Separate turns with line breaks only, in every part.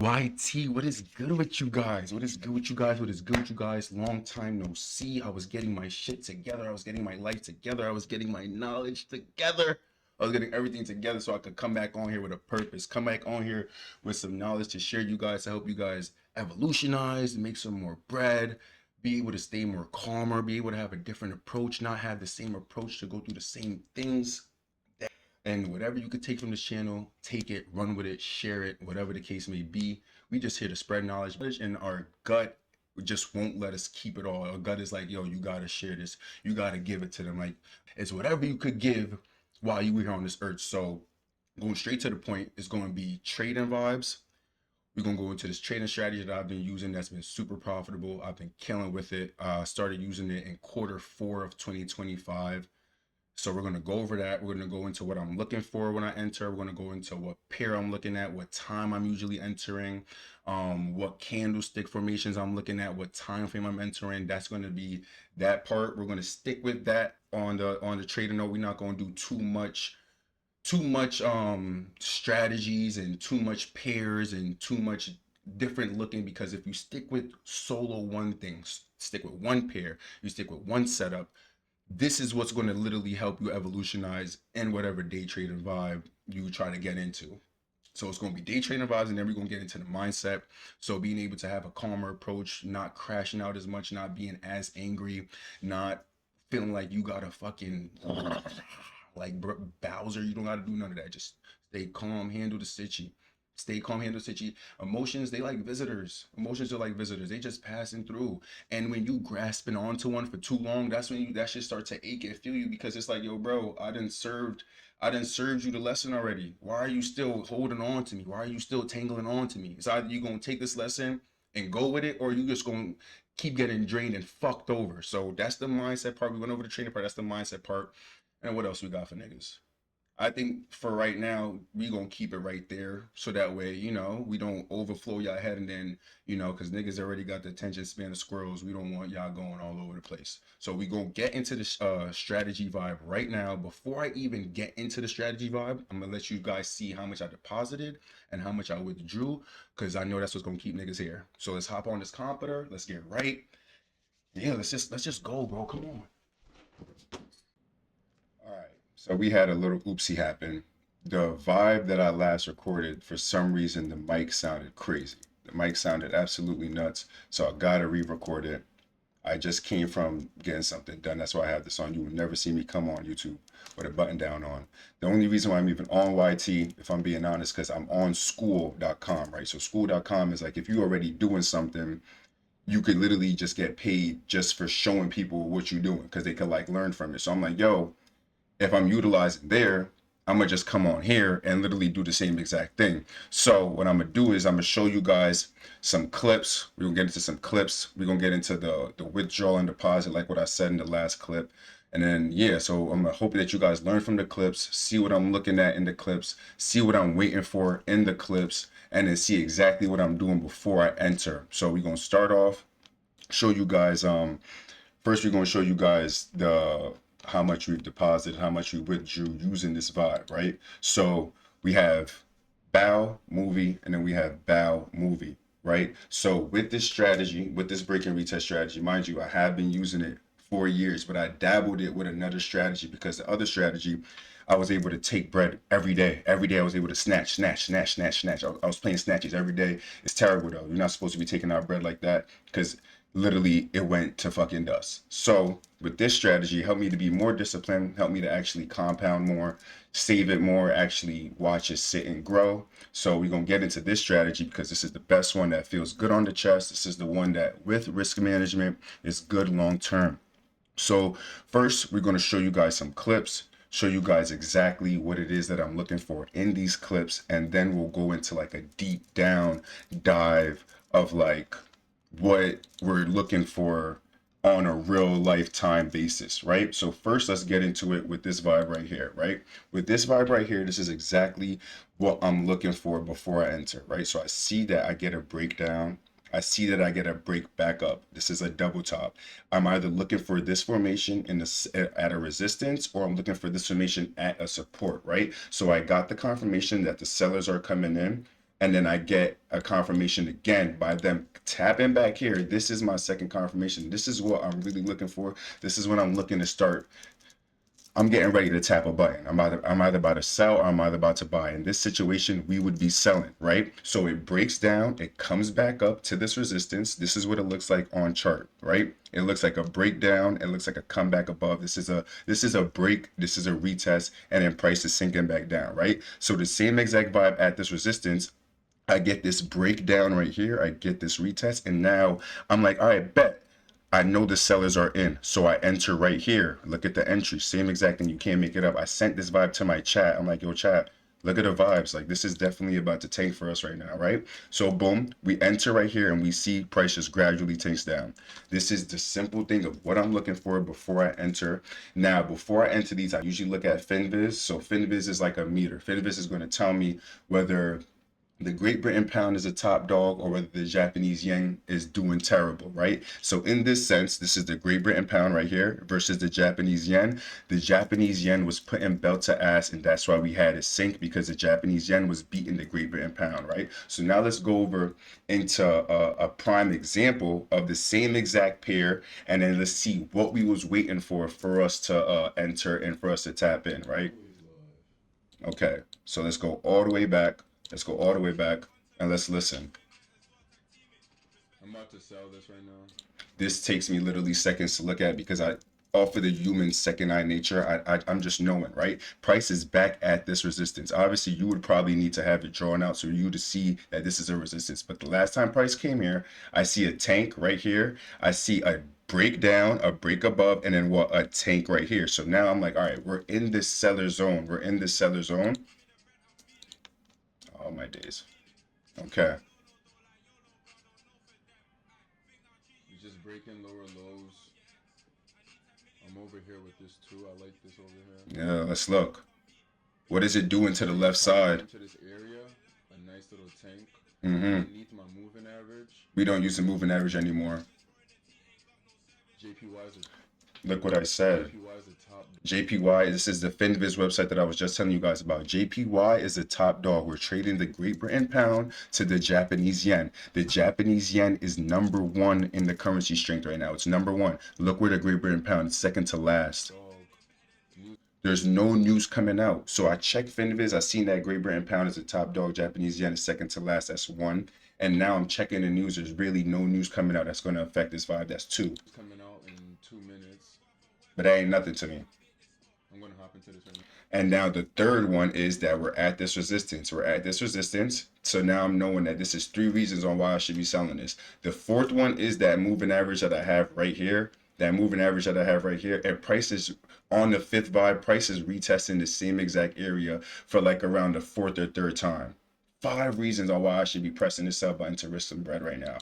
YT, what is good with you guys? What is good with you guys? What is good with you guys? Long time no see. I was getting my shit together. I was getting my life together. I was getting my knowledge together. I was getting everything together so I could come back on here with a purpose. Come back on here with some knowledge to share you guys, to help you guys evolutionize, make some more bread, be able to stay more calmer, be able to have a different approach, not have the same approach to go through the same things. And whatever you could take from this channel, take it, run with it, share it, whatever the case may be. We just here to spread knowledge, and our gut just won't let us keep it all. Our gut is like, yo, you gotta share this, you gotta give it to them. Like, it's whatever you could give while you were here on this earth. So going straight to the point, it's going to be trading vibes. We're gonna go into this trading strategy that I've been using that's been super profitable. I've been killing with it. Started using it in Q4 of 2025. So we're going to go over that. We're going to go into what I'm looking for when I enter. We're going to go into what pair I'm looking at, what time I'm usually entering, what candlestick formations I'm looking at, what time frame I'm entering. That's going to be that part. We're going to stick with that on the trading note. We're not going to do too much strategies and too much pairs and too much different looking, because if you stick with solo one thing, stick with one pair, you stick with one setup, this is what's going to literally help you evolutionize in whatever day trading vibe you try to get into. So it's going to be day trading vibes, and then we're going to get into the mindset. So being able to have a calmer approach, not crashing out as much, not being as angry, not feeling like you got to fucking like Bowser. You don't got to do none of that. Just stay calm, handle the situation. Stay calm, handle the situation. Emotions, they like visitors. Emotions are like visitors. They just passing through. And when you grasping onto one for too long, that's when that shit start to ache and feel you, because it's like, yo, bro, I done served you the lesson already. Why are you still holding on to me? Why are you still tangling on to me? It's either you gonna take this lesson and go with it, or you just gonna keep getting drained and fucked over. So that's the mindset part. We went over the training part. That's the mindset part. And what else we got for niggas? I think for right now, we gonna keep it right there, so that way, we don't overflow y'all head, and then, because niggas already got the attention span of squirrels. We don't want y'all going all over the place. So we gonna get into the strategy vibe right now. Before I even get into the strategy vibe, I'm gonna let you guys see how much I deposited and how much I withdrew, because I know that's what's gonna keep niggas here. So let's hop on this computer. Let's get right. Yeah, let's just go, bro. Come on. All right. So we had a little oopsie happen. The vibe that I last recorded, for some reason, the mic sounded crazy. The mic sounded absolutely nuts. So I gotta re-record it. I just came from getting something done. That's why I have this on. You will never see me come on YouTube with a button down on. The only reason why I'm even on YT, if I'm being honest, because I'm on school.com, right? So school.com is like, if you're already doing something, you could literally just get paid just for showing people what you're doing, because they could like learn from it. So I'm like, yo, if I'm utilizing there, I'm gonna just come on here and literally do the same exact thing. So what I'm gonna do is I'm gonna show you guys some clips. We're gonna get into some clips. We're gonna get into the withdrawal and deposit, like what I said in the last clip. And then, yeah, so I'm hoping that you guys learn from the clips, see what I'm looking at in the clips, see what I'm waiting for in the clips, and then see exactly what I'm doing before I enter. So we're gonna start off, show you guys, first we're gonna show you guys the how much we've deposited, how much we withdrew using this vibe, right? So we have bow movie, and then we have bow movie, right? So with this strategy, with this break and retest strategy, mind you, I have been using it for years, but I dabbled it with another strategy, because the other strategy, I was able to take bread every day. Every day I was able to snatch. I was playing snatches every day. It's terrible though. You're not supposed to be taking out bread like that, because literally it went to fucking dust. So with this strategy, helped me to be more disciplined, helped me to actually compound more, save it more, actually watch it sit and grow. So we're gonna get into this strategy, because this is the best one that feels good on the chest. This is the one that with risk management is good long term. So first, we're going to show you guys some clips, show you guys exactly what it is that I'm looking for in these clips, and then we'll go into like a deep down dive of like what we're looking for on a real lifetime basis, right? So first, let's get into it with this vibe right here, right? With this vibe right here, this is exactly what I'm looking for before I enter, right? So I see that I get a breakdown. I see that I get a break back up. This is a double top. I'm either looking for this formation at a resistance, or I'm looking for this formation at a support, right? So I got the confirmation that the sellers are coming in. and then I get a confirmation again by them tapping back here. This is my second confirmation. This is what I'm really looking for. This is when I'm looking to start. I'm getting ready to tap a button. I'm either about to sell or I'm either about to buy. In this situation, we would be selling, right? So it breaks down, it comes back up to this resistance. This is what it looks like on chart, right? It looks like a breakdown. It looks like a comeback above. This is a break. This is a retest, and then price is sinking back down, right? So the same exact vibe at this resistance. I get this breakdown right here. I get this retest, and now I'm like, all right, bet. I know the sellers are in, so I enter right here. Look at the entry, same exact thing. You can't make it up. I sent this vibe to my chat. I'm like, yo, chat, look at the vibes. Like, this is definitely about to tank for us right now, right? So boom, we enter right here and we see price just gradually tanks down. This is the simple thing of what I'm looking for before I enter. Now, before I enter these, I usually look at FinViz. So FinViz is like a meter. FinViz is going to tell me whether the Great Britain pound is a top dog or whether the Japanese yen is doing terrible, right? So in this sense, this is the Great Britain pound right here versus the Japanese yen. The Japanese yen was putting belt to ass, and that's why we had it sink, because the Japanese yen was beating the Great Britain pound, right? So now let's go over into a prime example of the same exact pair, and then let's see what we was waiting for us to enter and for us to tap in, right? Okay, so let's go all the way back. Let's go all the way back and let's listen.
I'm about to sell this right now.
This takes me literally seconds to look at because off of the human second eye nature, I'm just knowing, right? Price is back at this resistance. Obviously, you would probably need to have it drawn out so you to see that this is a resistance. But the last time price came here, I see a tank right here. I see a break down, a break above, and then what? A tank right here. So now I'm like, all right, we're in this seller zone. We're in this seller zone. Oh my days. Okay.
You just breaking lower lows. I'm over here with this too. I like this over here.
Yeah, let's look. What is it doing to the left side?
Into this area, a nice little tank.
Mm-hmm.
Underneath my moving average.
We don't use the moving average anymore.
JPY is
Look what I said.
JPY is the top.
JPY, this is the FinViz website that I was just telling you guys about. JPY is the top dog. We're trading the Great Britain pound to the Japanese yen. The Japanese yen is number one in the currency strength right now. It's number one. Look where the Great Britain pound is second to last. There's no news coming out. So I checked FinViz. I seen that Great Britain pound is the top dog. Japanese yen is second to last. That's one. And now I'm checking the news. There's really no news coming out that's going to affect this vibe. That's two.
It's coming out in 2 minutes.
But that ain't nothing to me.
I'm going to hop into this right now.
And now the third one is that we're at this resistance. We're at this resistance. So now I'm knowing that this is 3 reasons on why I should be selling this. The fourth one is that moving average that I have right here. That moving average that I have right here. And prices on the fifth vibe, prices retesting the same exact area for like around the fourth or third time. 5 reasons on why I should be pressing this sell button to risk some bread right now.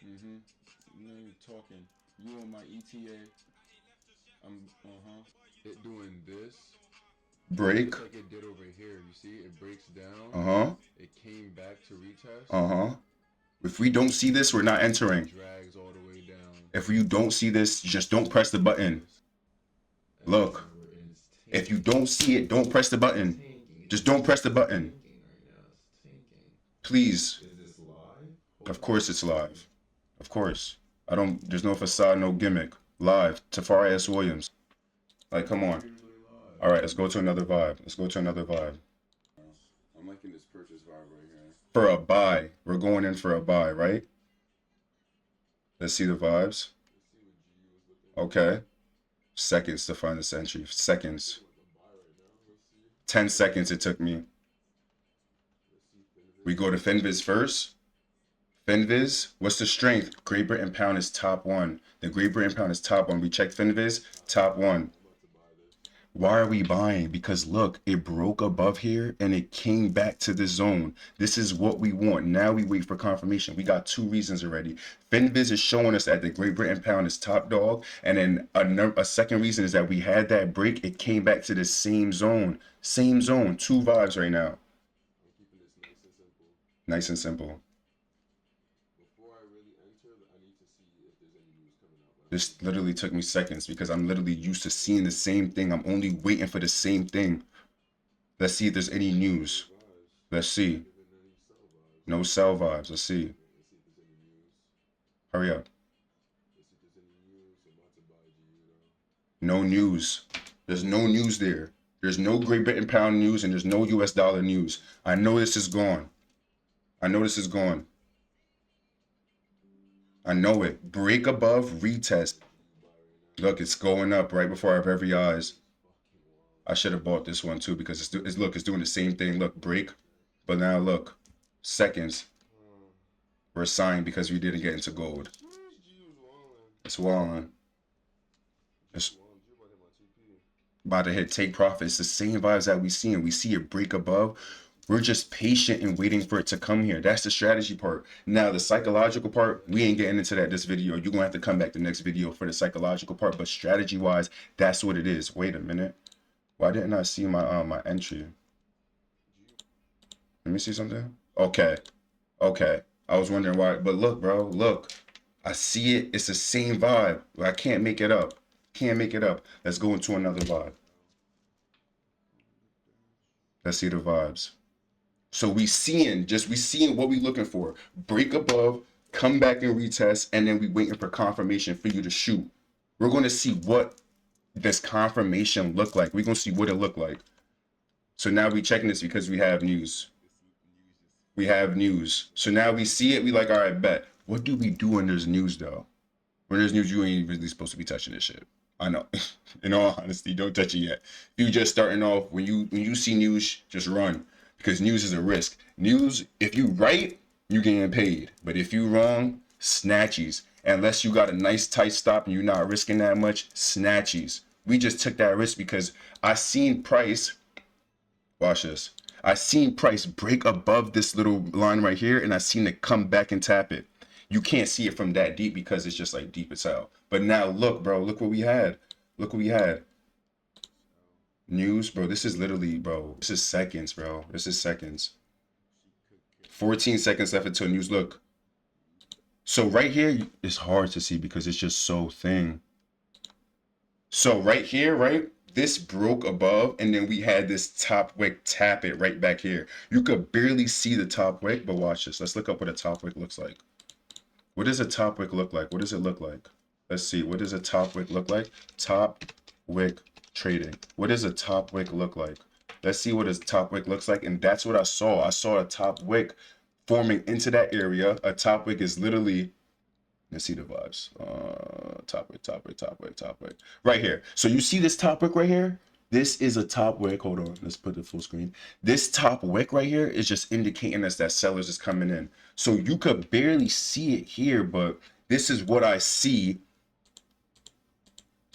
You talking. You on my ETA. I'm it doing this.
Break.
Just like it did over here. You see, it breaks down. It came back to retest.
If we don't see this, we're not entering.
Drags all the way down.
If you don't see this, just don't press the button. Look. If you don't see it, don't press the button. Just don't press the button. Please. Of course it's live. Of course. There's no facade, no gimmick. Live. Tafari S. Williams. Like, come on. All right, let's go to another vibe.
I'm liking this purchase vibe right here.
For a buy. We're going in for a buy, right? Let's see the vibes. Okay. Seconds to find this entry. Seconds. 10 seconds it took me. We go to FinViz first. FinViz, what's the strength? Great Britain pound is top one. The Great Britain pound is top one. We checked FinViz, top one. Why are we buying? Because look, it broke above here and it came back to this zone. This is what we want. Now we wait for confirmation. We got 2 reasons already. FinViz is showing us that the Great Britain pound is top dog. And then a second reason is that we had that break. It came back to the same zone. Same zone. 2 vibes right now.
I'm keeping this
Nice and simple.
Before I really enter, I need to see if there's any news coming out.
This literally took me seconds because I'm literally used to seeing the same thing. I'm only waiting for the same thing. Let's see if there's any news. Let's see. No sell vibes. Let's see. Hurry up. No news. There's no news there. There's no Great Britain pound news and there's no US dollar news. I know this is gone. I know this is gone. I know it. Break above, retest. Look, it's going up right before our very eyes. I should have bought this one too because it's doing the same thing. Look, break. But now look, seconds. We're signed because we didn't get into gold. It's walling. It's about to hit take profit. It's the same vibes that we see, and we see it break above. We're just patient and waiting for it to come here. That's the strategy part. Now, the psychological part, we ain't getting into that this video. You're going to have to come back the next video for the psychological part. But strategy-wise, that's what it is. Wait a minute. Why didn't I see my my entry? Let me see something. Okay. Okay. I was wondering why. But look, bro. Look. I see it. It's the same vibe. I can't make it up. Can't make it up. Let's go into another vibe. Let's see the vibes. So we seeing what we looking for. Break above, come back and retest, and then we waiting for confirmation for you to shoot. We're going to see what this confirmation look like. We're going to see what it look like. So now we checking this because we have news. We have news. So now we see it. We like, all right, bet. What do we do when there's news though? When there's news, you ain't really supposed to be touching this shit. I know. In all honesty, don't touch it yet. If you just starting off, when you see news, just run. Because news is a risk. News, if you right, you getting paid. But if you wrong, snatchies. Unless you got a nice tight stop and you're not risking that much, snatchies. We just took that risk because I seen price. Watch this. I seen price break above this little line right here, and I seen it come back and tap it. You can't see it from that deep because it's just like deep as hell. But now look, bro, look what we had. Look what we had. News, bro. This is literally, bro. This is seconds, bro. This is seconds. 14 seconds left until news. Look. So right here, it's hard to see because it's just so thin. So right here, right? This broke above, and then we had this top wick tap it right back here. You could barely see the top wick, but watch this. Let's look up what a top wick looks like. What does a top wick look like? What does it look like? Let's see. What does a top wick look like? Top wick trading. What does a top wick look like? Let's see what a top wick looks like. And that's what I saw. I saw a top wick forming into that area. A top wick is literally, let's see the vibes. Top wick, top wick, top wick, top wick. Right here. So you see this top wick right here? This is a top wick. Hold on. Let's put the full screen. This top wick right here is just indicating us that sellers is coming in. So you could barely see it here, but this is what I see.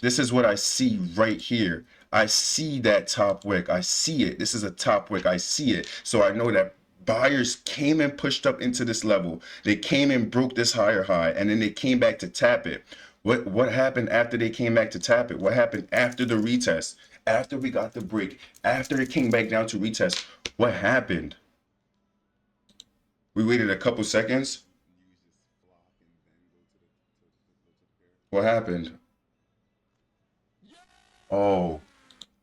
This is what I see right here. I see that top wick. I see it. This is a top wick. I see it. So I know that buyers came and pushed up into this level. They came and broke this higher high, and then they came back to tap it. What happened after they came back to tap it? What happened after the retest? After we got the break, after it came back down to retest, what happened? We waited a couple seconds. What happened? Oh,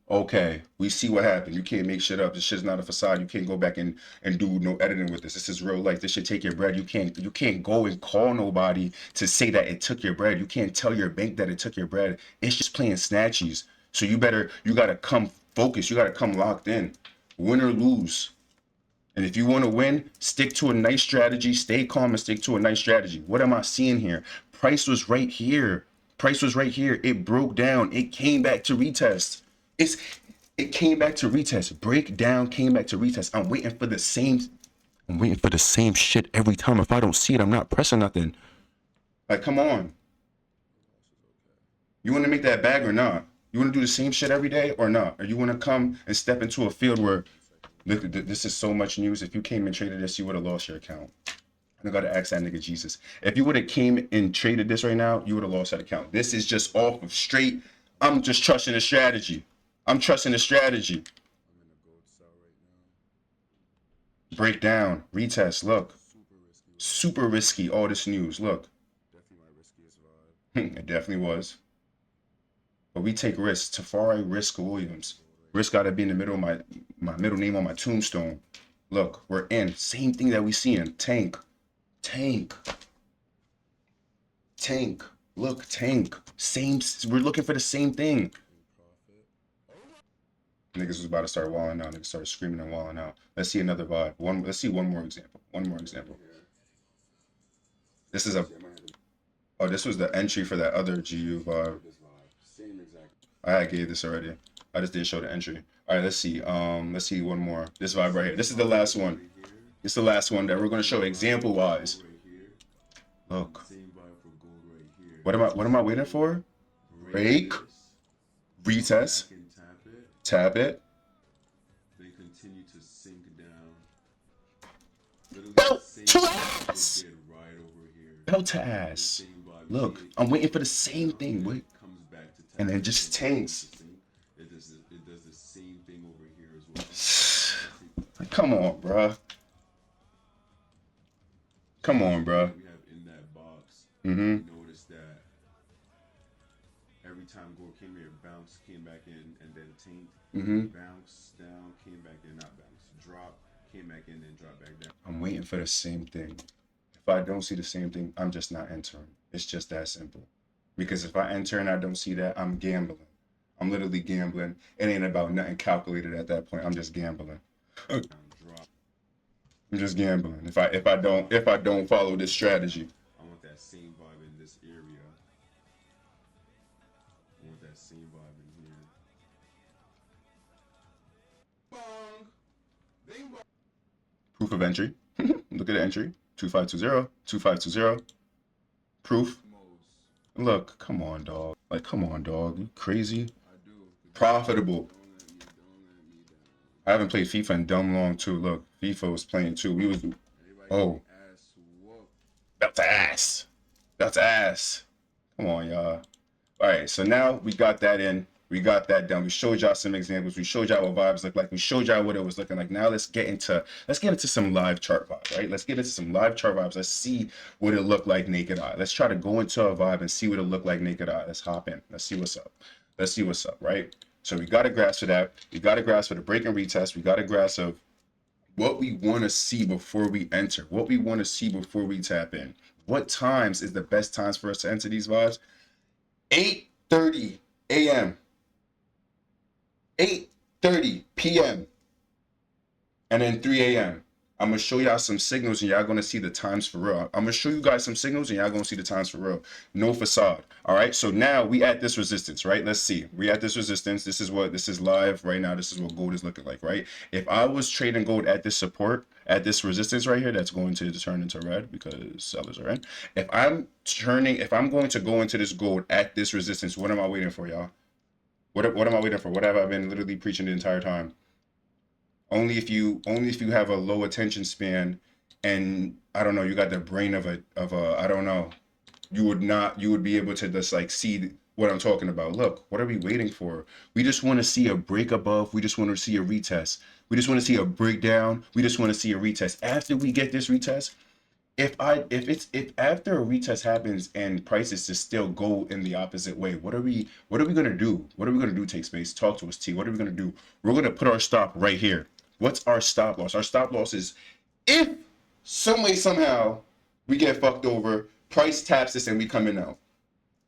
okay. We see what happened. You can't make shit up. This shit's not a facade. You can't go back and do no editing with this. This is real life. This should take your bread. You can't go and call nobody to say that it took your bread. You can't tell your bank that it took your bread. It's just playing snatchies. So you gotta come focused. You gotta come locked in. Win or lose. And if you want to win, stick to a nice strategy. Stay calm and stick to a nice strategy. What am I seeing here? Price was right here. Price was right here. It broke down. It came back to retest. It came back to retest. Break down, came back to retest. I'm waiting for the same shit every time. If I don't see it, I'm not pressing nothing. Like, come on. You want to make that bag or not? You want to do the same shit every day or not? Or you want to come and step into a field where, look, this is so much news. If you came and traded this, you would have lost your account. I gotta ask that nigga Jesus. If you would have came and traded this right now, you would have lost that account. This is just off of straight. I'm just trusting the strategy. I'm trusting the strategy. Break down, retest. Look, super risky. All this news. Look, it definitely was. But we take risks. Tafari Risk Williams. Risk gotta be in the middle of my middle name on my tombstone. Look, we're in. Same thing that we see in tank. Tank. Tank. Look, tank. Same. We're looking for the same thing. Niggas was about to start walling out. Niggas started screaming and walling out. Let's see another vibe. Let's see one more example. One more example. This is a. Oh, this was the entry for that other GU vibe. I gave this already. I just didn't show the entry. All right, let's see. Let's see one more. This vibe right here. This is the last one. This is the last one that we're gonna show example wise. Look. What am I waiting for? Break. Retest. Tap it.
They continue to sink down.
Belt to ass. Belt to ass. Look, I'm waiting for the same thing. Wait. And then just tanks.
It does the same thing over here as well.
Come on, bruh. Come on, bruh.
We have in that box. Notice that every time gold came here, bounce, came back in, and then tanked. Bounce down, came back in, not bounce. Drop, came back in, and drop back down.
I'm waiting for the same thing. If I don't see the same thing, I'm just not entering. It's just that simple. Because if I enter and I don't see that, I'm gambling. I'm literally gambling. It ain't about nothing calculated at that point. I'm just gambling. I'm just gambling. If I don't follow this strategy.
I want that same vibe in this area. I want that same vibe in here. Bong. Bing bong.
Proof of entry. Look at the entry. 2520. 2520. Proof. Look, come on, dog. Like, come on, dog. You crazy? Profitable. I haven't played FIFA in dumb long too. Look, FIFA was playing too. We was. Oh. That's ass. That's ass. Come on, y'all. All right, so now we got that in. We got that done. We showed y'all some examples. We showed y'all what vibes look like. We showed y'all what it was looking like. Now let's get into some live chart vibes, right? Let's get into some live chart vibes. Let's see what it looked like naked eye. Let's try to go into a vibe and see what it looked like naked eye. Let's hop in. Let's see what's up. Let's see what's up, right? So we got a grasp for that. We got a grasp for the break and retest. We got a grasp of what we want to see before we enter. What we want to see before we tap in. What times is the best times for us to enter these vibes? 8:30 a.m. 8:30 p.m. and then 3 a.m. I'm going to show y'all some signals and y'all going to see the times for real. I'm going to show you guys some signals and y'all going to see the times for real. No facade. All right. So now we at this resistance, right? Let's see. We at this resistance. This is live right now. This is what gold is looking like, right? If I was trading gold at this support, at this resistance right here, that's going to turn into red because sellers are in. If I'm going to go into this gold at this resistance, what am I waiting for, y'all? What am I waiting for? What have I been literally preaching the entire time? Only if you have a low attention span and I don't know, you got the brain of a I don't know, you would be able to just like see what I'm talking about. Look, what are we waiting for? We just want to see a break above. We just want to see a retest. We just want to see a breakdown. We just want to see a retest. After we get this retest, if after a retest happens and prices just still go in the opposite way, what are we gonna do? What are we gonna do? Take space. Talk to us, T. What are we gonna do? We're gonna put our stop right here. What's our stop loss? Our stop loss is if some way somehow we get fucked over, price taps this and we coming out.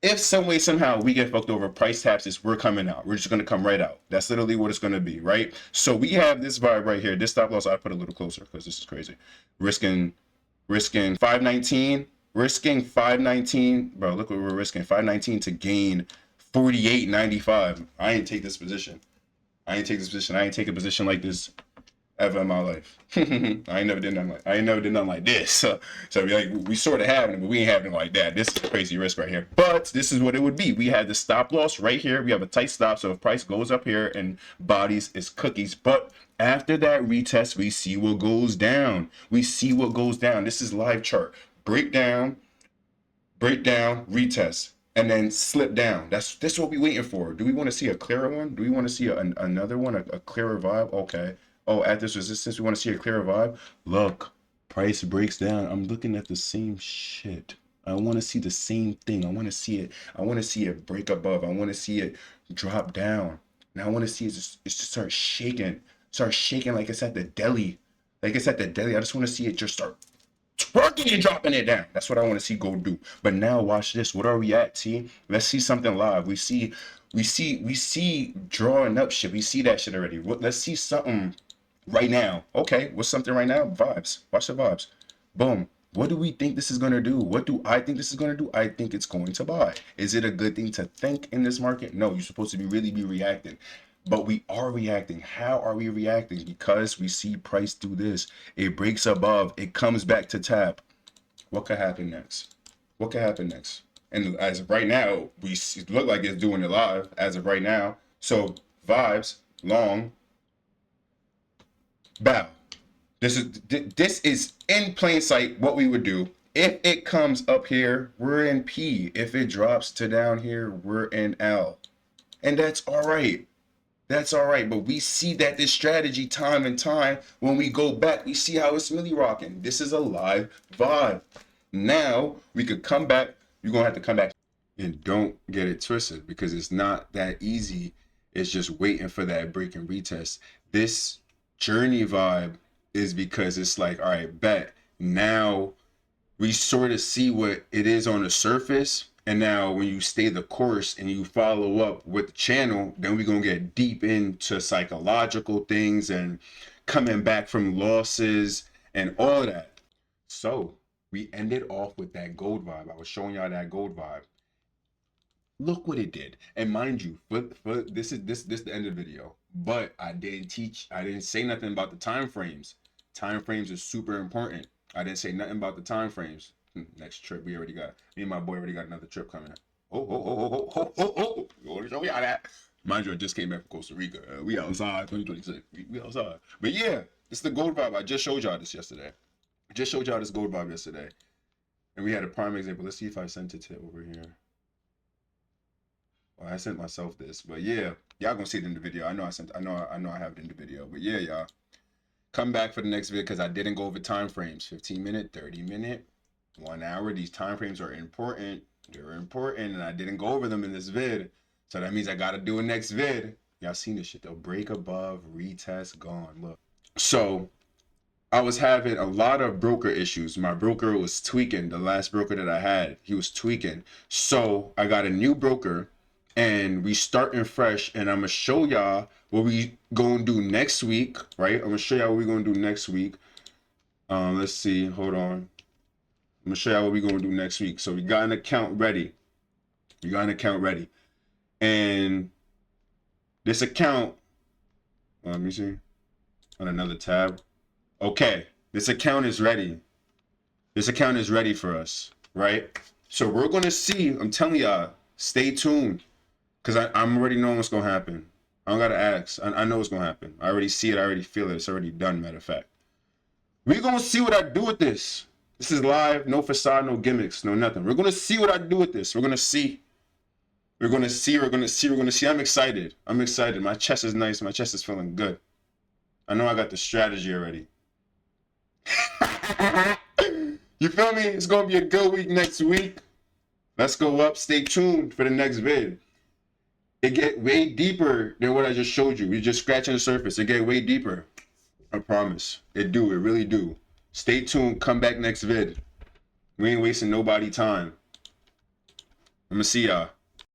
If some way somehow we get fucked over, price taps this, we're coming out. We're just gonna come right out. That's literally what it's gonna be, right? So we have this vibe right here. This stop loss I put a little closer because this is crazy. Risking 519, risking 519, bro. Look what we're risking, 519 to gain 48.95. I ain't take this position. I ain't take a position like this ever in my life. I ain't never did nothing like this. So we sort of having it, but we ain't having it like that. This is a crazy risk right here. But this is what it would be. We had the stop loss right here. We have a tight stop. So if price goes up here and bodies is cookies. But after that retest, we see what goes down. This is live chart. Breakdown, retest, and then slip down. That's what we waiting for. Do we want to see a clearer one? Do we want to see another one, a clearer vibe? Okay. Oh, at this resistance, we want to see a clearer vibe. Look, price breaks down. I'm looking at the same shit. I want to see the same thing. I want to see it break above. I want to see it drop down. Now I want to see it just start shaking. Start shaking like it's at the deli. Like it's at the deli. I just want to see it just start twerking and dropping it down. That's what I want to see gold do. But now watch this. What are we at, T? Let's see something live. We see drawing up shit. We see that shit already. Let's see something right now. Okay, what's something right now? Vibes. Watch the vibes. Boom. What do we think this is going to do? What do I think this is going to do? I think it's going to buy. Is it a good thing to think in this market? No, you're supposed to really be reacting. But we are reacting. How are we reacting? Because we see price do this. It breaks above. It comes back to tap. What could happen next? What could happen next? And as of right now, we look like it's doing it live as of right now. So vibes, long, bow. This is in plain sight what we would do. If it comes up here, we're in P. If it drops to down here, we're in L. And that's all right. That's all right. But we see that this strategy time and time, when we go back, we see how it's really rocking. This is a live vibe. Now we could come back. You're going to have to come back. And don't get it twisted, because it's not that easy. It's just waiting for that break and retest. This journey vibe is because it's like, all right, bet. Now we sort of see what it is on the surface. And now when you stay the course and you follow up with the channel, then we're going to get deep into psychological things and coming back from losses and all that. So we ended off with that gold vibe. I was showing y'all that gold vibe. Look what it did. And mind you, for this is the end of the video. But I didn't say nothing about the time frames. Time frames is super important. I didn't say nothing about the time frames. Next trip we already got. Me and my boy already got another trip coming up. Oh. You want to show y'all that? Mind you, I just came back from Costa Rica. We outside, 2026. We outside. But yeah, it's the gold vibe. I just showed y'all this yesterday. I just showed y'all this gold vibe yesterday. And we had a prime example. Let's see if I sent it to over here. Well, I sent myself this, but yeah, y'all gonna see it in the video. I know I have it in the video, but yeah, y'all come back for the next video because I didn't go over time frames. 15-minute, 30-minute, 1 hour. These time frames are important. They're important, and I didn't go over them in this vid, so that means I gotta do a next vid. Y'all seen this shit? They'll break above, retest, gone. Look, so I was having a lot of broker issues. My broker was tweaking. The last broker that I had, he was tweaking. So I got a new broker and we starting fresh, and I'm gonna show y'all what we gonna do next week, right? I'm gonna show y'all what we gonna do next week. Let's see, hold on. I'm gonna show y'all what we gonna do next week. So we got an account ready. And this account, let me see, on another tab. Okay, this account is ready. This account is ready for us, right? So we're gonna see, I'm telling y'all, stay tuned. Because I'm already knowing what's going to happen. I don't got to ask. I know what's going to happen. I already see it. I already feel it. It's already done, matter of fact. We're going to see what I do with this. This is live. No facade, no gimmicks, no nothing. We're going to see what I do with this. We're going to see. We're going to see. I'm excited. My chest is nice. My chest is feeling good. I know I got the strategy already. You feel me? It's going to be a good week next week. Let's go up. Stay tuned for the next vid. It get way deeper than what I just showed you. You're just scratching the surface. It get way deeper. I promise. It do. It really do. Stay tuned. Come back next vid. We ain't wasting nobody time. I'm gonna see y'all.